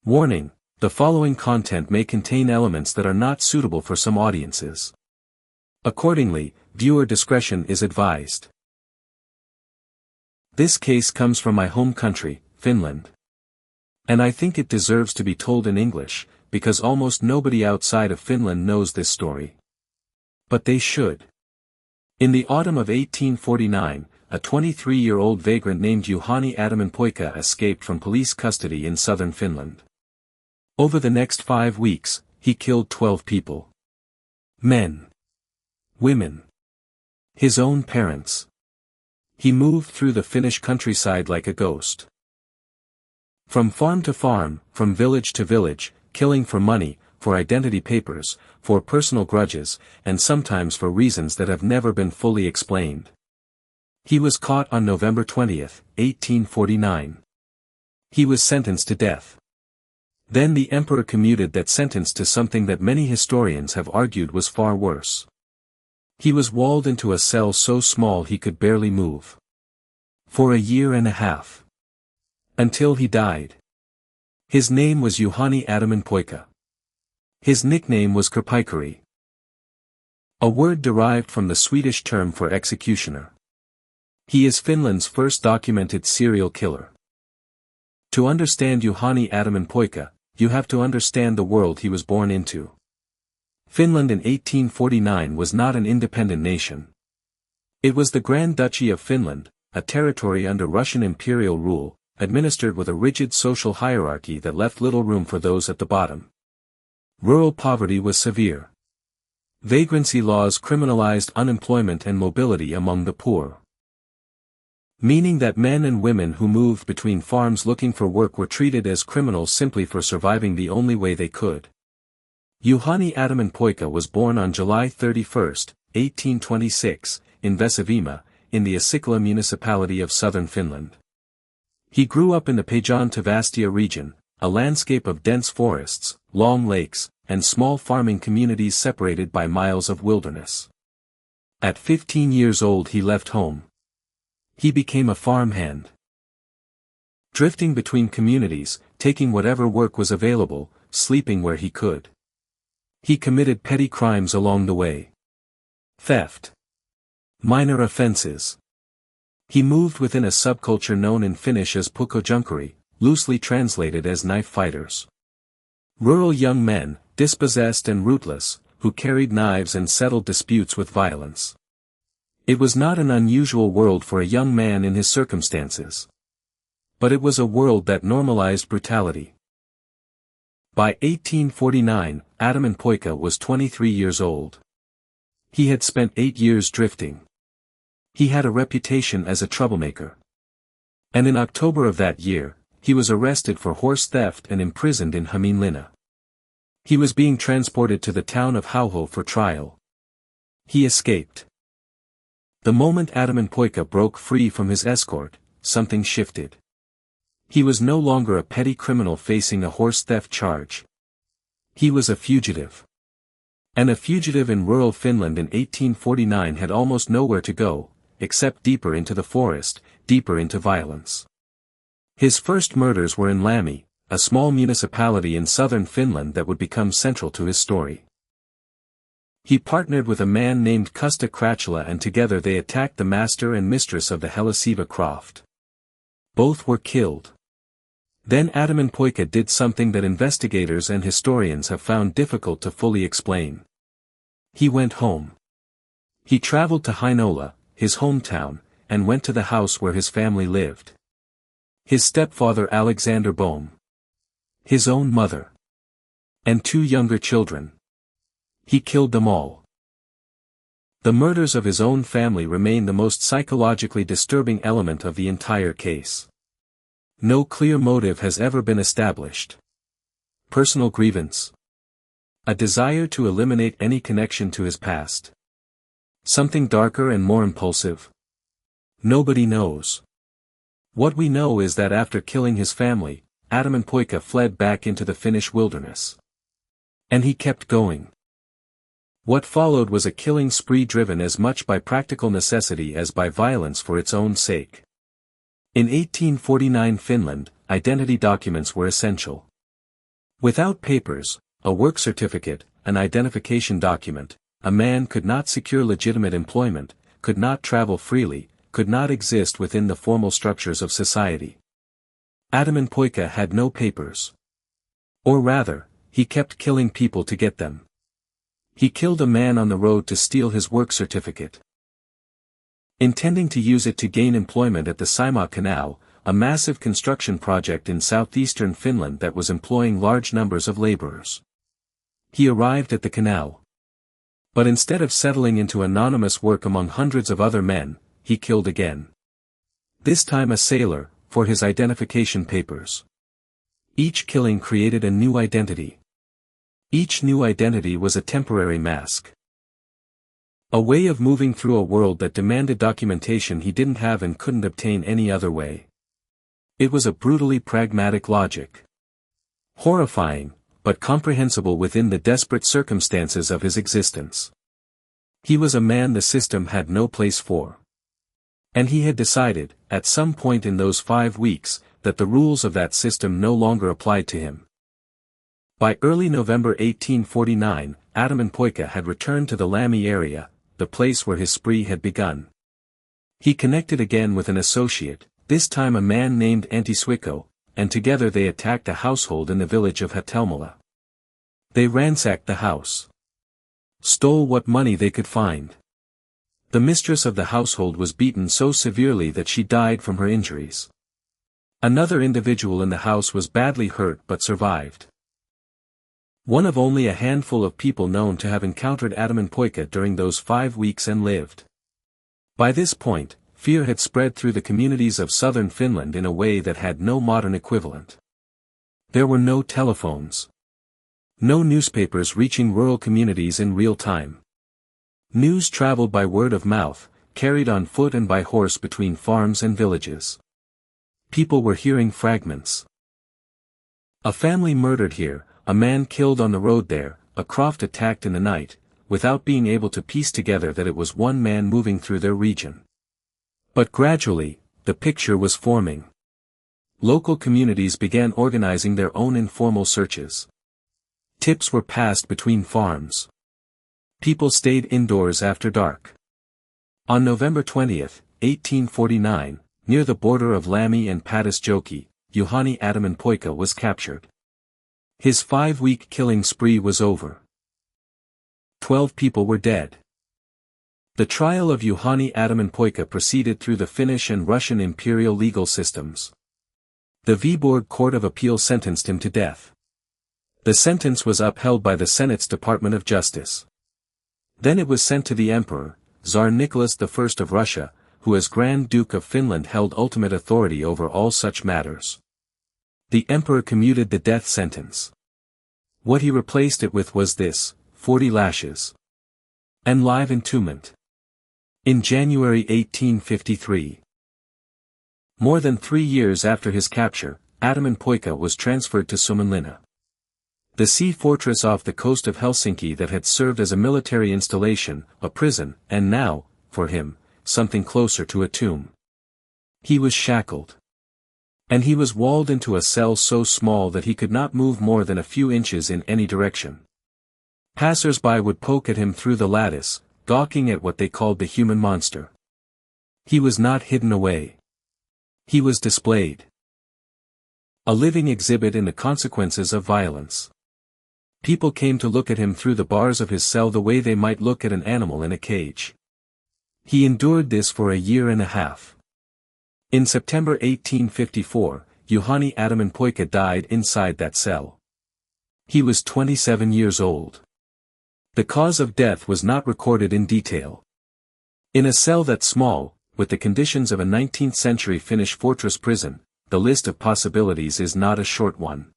Warning: the following content may contain elements that are not suitable for some audiences. Accordingly, viewer discretion is advised. This case comes from my home country, Finland. And I think it deserves to be told in English, because almost nobody outside of Finland knows this story. But they should. In the autumn of 1849, a 23-year-old vagrant named Juhani Aataminpoika escaped from police custody in southern Finland. Over the next 5 weeks, he killed 12 people. Men. Women. His own parents. He moved through the Finnish countryside like a ghost. From farm to farm, from village to village, killing for money, for identity papers, for personal grudges, and sometimes for reasons that have never been fully explained. He was caught on November 20, 1849. He was sentenced to death. Then the emperor commuted that sentence to something that many historians have argued was far worse. He was walled into a cell so small he could barely move. For a year and a half. Until he died. His name was Juhani Aataminpoika. His nickname was Kirpikari. A word derived from the Swedish term for executioner. He is Finland's first documented serial killer. To understand Juhani Aataminpoika, you have to understand the world he was born into. Finland in 1849 was not an independent nation. It was the Grand Duchy of Finland, a territory under Russian imperial rule, administered with a rigid social hierarchy that left little room for those at the bottom. Rural poverty was severe. Vagrancy laws criminalized unemployment and mobility among the poor. Meaning that men and women who moved between farms looking for work were treated as criminals simply for surviving the only way they could. Juhani Aataminpoika was born on July 31, 1826, in Vesivoima, in the Asikala municipality of southern Finland. He grew up in the Pajon-Tavastia region, a landscape of dense forests, long lakes, and small farming communities separated by miles of wilderness. At 15 years old he left home. He became a farmhand. Drifting between communities, taking whatever work was available, sleeping where he could. He committed petty crimes along the way. Theft. Minor offenses. He moved within a subculture known in Finnish as pukkojunkari, loosely translated as knife fighters. Rural young men, dispossessed and rootless, who carried knives and settled disputes with violence. It was not an unusual world for a young man in his circumstances. But it was a world that normalized brutality. By 1849, Aataminpoika was 23 years old. He had spent 8 years drifting. He had a reputation as a troublemaker. And in October of that year, he was arrested for horse theft and imprisoned in Hämeenlinna. He was being transported to the town of Hauho for trial. He escaped. The moment Aataminpoika broke free from his escort, something shifted. He was no longer a petty criminal facing a horse theft charge. He was a fugitive. And a fugitive in rural Finland in 1849 had almost nowhere to go, except deeper into the forest, deeper into violence. His first murders were in Lami, a small municipality in southern Finland that would become central to his story. He partnered with a man named Kusta Kratchula and together they attacked the master and mistress of the Helasiva croft. Both were killed. Then Aataminpoika did something that investigators and historians have found difficult to fully explain. He went home. He traveled to Heinola, his hometown, and went to the house where his family lived. His stepfather Alexander Bohm. His own mother. And 2 younger children. He killed them all. The murders of his own family remain the most psychologically disturbing element of the entire case. No clear motive has ever been established. Personal grievance. A desire to eliminate any connection to his past. Something darker and more impulsive. Nobody knows. What we know is that after killing his family, Aataminpoika fled back into the Finnish wilderness. And he kept going. What followed was a killing spree driven as much by practical necessity as by violence for its own sake. In 1849 Finland, identity documents were essential. Without papers, a work certificate, an identification document, a man could not secure legitimate employment, could not travel freely, could not exist within the formal structures of society. Aataminpoika had no papers. Or rather, he kept killing people to get them. He killed a man on the road to steal his work certificate. Intending to use it to gain employment at the Saimaa Canal, a massive construction project in southeastern Finland that was employing large numbers of laborers. He arrived at the canal. But instead of settling into anonymous work among hundreds of other men, he killed again. This time a sailor, for his identification papers. Each killing created a new identity. Each new identity was a temporary mask. A way of moving through a world that demanded documentation he didn't have and couldn't obtain any other way. It was a brutally pragmatic logic. Horrifying, but comprehensible within the desperate circumstances of his existence. He was a man the system had no place for. And he had decided, at some point in those 5 weeks, that the rules of that system no longer applied to him. By early November 1849, Aataminpoika had returned to the Lami area, the place where his spree had begun. He connected again with an associate, this time a man named Antti, and together they attacked a household in the village of Hatelmala. They ransacked the house. Stole what money they could find. The mistress of the household was beaten so severely that she died from her injuries. Another individual in the house was badly hurt but survived. One of only a handful of people known to have encountered Aataminpoika during those 5 weeks and lived. By this point, fear had spread through the communities of southern Finland in a way that had no modern equivalent. There were no telephones. No newspapers reaching rural communities in real time. News traveled by word of mouth, carried on foot and by horse between farms and villages. People were hearing fragments. A family murdered here, a man killed on the road there, a croft attacked in the night, without being able to piece together that it was one man moving through their region. But gradually, the picture was forming. Local communities began organizing their own informal searches. Tips were passed between farms. People stayed indoors after dark. On November 20, 1849, near the border of Lami and Patisjoki, Juhani Aataminpoika was captured. His 5-week killing spree was over. 12 people were dead. The trial of Juhani Aataminpoika proceeded through the Finnish and Russian imperial legal systems. The Viborg Court of Appeal sentenced him to death. The sentence was upheld by the Senate's Department of Justice. Then it was sent to the Emperor, Tsar Nicholas I of Russia, who as Grand Duke of Finland held ultimate authority over all such matters. The Emperor commuted the death sentence. What he replaced it with was this: 40 lashes. And live entombment. In January 1853. More than 3 years after his capture, Aataminpoika was transferred to Suomenlinna, the sea fortress off the coast of Helsinki that had served as a military installation, a prison, and now, for him, something closer to a tomb. He was shackled. And he was walled into a cell so small that he could not move more than a few inches in any direction. Passers-by would poke at him through the lattice, gawking at what they called the human monster. He was not hidden away. He was displayed. A living exhibit in the consequences of violence. People came to look at him through the bars of his cell the way they might look at an animal in a cage. He endured this for a year and a half. In September 1854, Juhani Aataminpoika died inside that cell. He was 27 years old. The cause of death was not recorded in detail. In a cell that small, with the conditions of a 19th-century Finnish fortress prison, the list of possibilities is not a short one.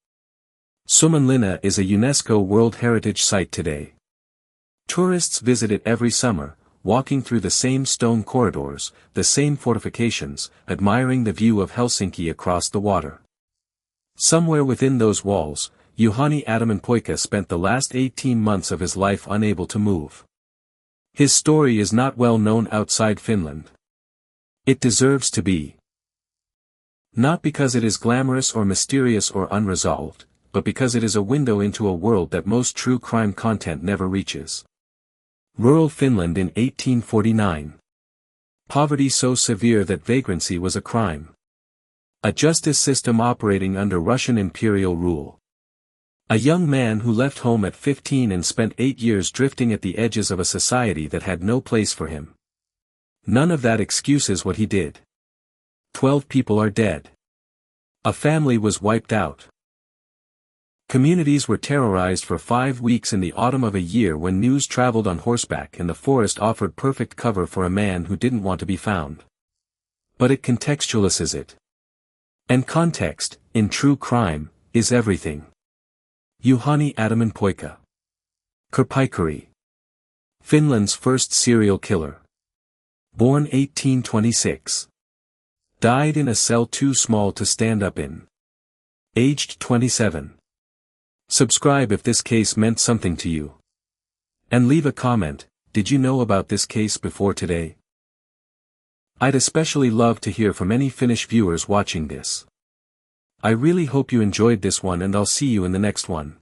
Suomenlinna is a UNESCO World Heritage Site today. Tourists visit it every summer, walking through the same stone corridors, the same fortifications, admiring the view of Helsinki across the water. Somewhere within those walls, Juhani Aataminpoika spent the last 18 months of his life unable to move. His story is not well known outside Finland. It deserves to be. Not because it is glamorous or mysterious or unresolved, but because it is a window into a world that most true crime content never reaches. Rural Finland in 1849. Poverty so severe that vagrancy was a crime. A justice system operating under Russian imperial rule. A young man who left home at 15 and spent 8 years drifting at the edges of a society that had no place for him. None of that excuses what he did. 12 people are dead. A family was wiped out. Communities were terrorized for 5 weeks in the autumn of a year when news traveled on horseback and the forest offered perfect cover for a man who didn't want to be found. But it contextualizes it. And context, in true crime, is everything. Juhani Aataminpoika. Kirpaikari. Finland's first serial killer. Born 1826. Died in a cell too small to stand up in. Aged 27. Subscribe if this case meant something to you. And leave a comment, did you know about this case before today? I'd especially love to hear from any Finnish viewers watching this. I really hope you enjoyed this one and I'll see you in the next one.